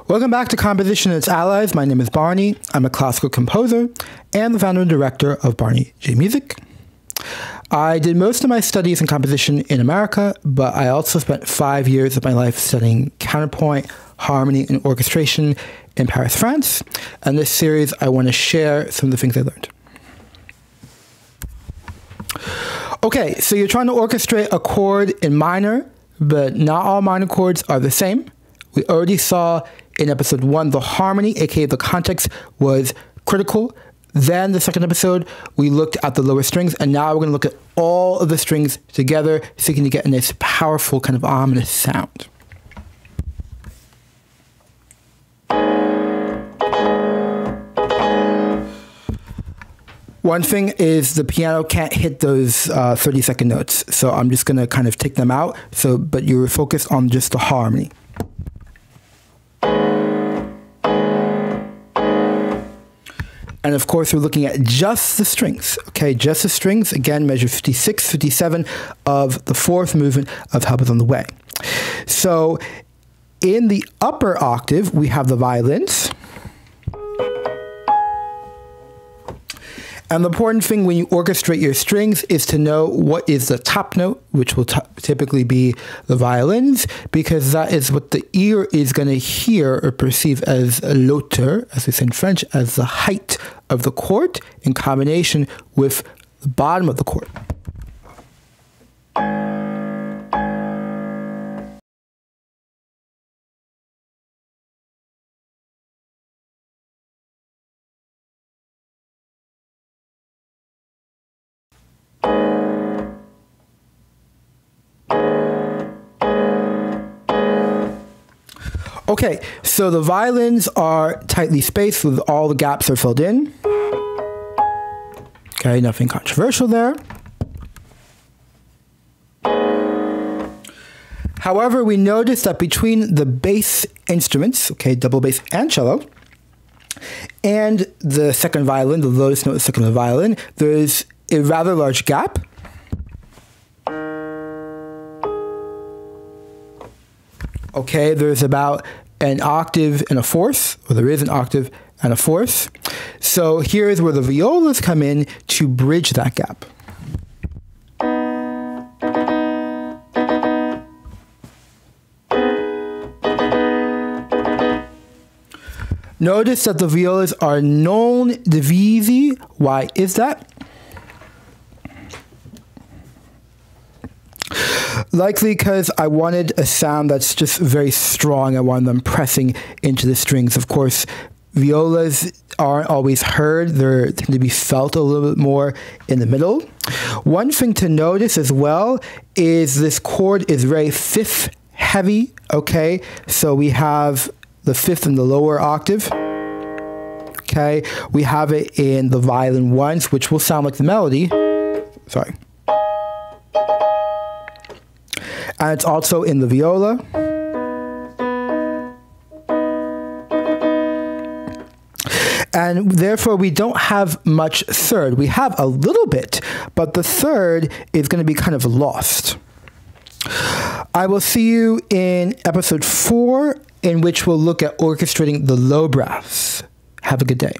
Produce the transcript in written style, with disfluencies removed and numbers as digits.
Welcome back to Composition and its Allies. My name is Barney. I'm a classical composer and the founder and director of Barney J Music. I did most of my studies in composition in America, but I also spent 5 years of my life studying counterpoint, harmony, and orchestration in Paris, France. And this series, I want to share some of the things I learned. Okay, so you're trying to orchestrate a chord in minor, but not all minor chords are the same. We already saw in episode 1, the harmony, aka the context, was critical. Then the second episode, we looked at the lower strings, and now we're going to look at all of the strings together, seeking to get a nice, powerful, kind of ominous sound. One thing is the piano can't hit those 30-second notes, so I'm just going to kind of take them out. But you're focused on just the harmony. And of course, we're looking at just the strings, okay? Just the strings, again, measure 56, 57 of the fourth movement of Help Is On The Way. So in the upper octave, we have the violins. And the important thing when you orchestrate your strings is to know what is the top note, which will typically be the violins, because that is what the ear is going to hear or perceive as l'auteur, as we say in French, as the height of the chord in combination with the bottom of the chord. Okay, so the violins are tightly spaced with all the gaps are filled in. Okay, nothing controversial there. However, we notice that between the bass instruments, okay, double bass and cello, and the second violin, the lowest note of the second violin, there's a rather large gap. Okay, there's about an octave and a fourth, or there is an octave and a fourth. So here's where the violas come in to bridge that gap. Notice that the violas are non divisi. Why is that? Likely because I wanted a sound that's just very strong. I wanted them pressing into the strings. Of course, violas aren't always heard. They tend to be felt a little bit more in the middle. One thing to notice as well is this chord is very fifth heavy, okay? So we have the fifth in the lower octave, okay? We have it in the violin ones, which will sound like the melody. Sorry. And it's also in the viola. And therefore, we don't have much third. We have a little bit, but the third is going to be kind of lost. I will see you in episode 4, in which we'll look at orchestrating the low brass. Have a good day.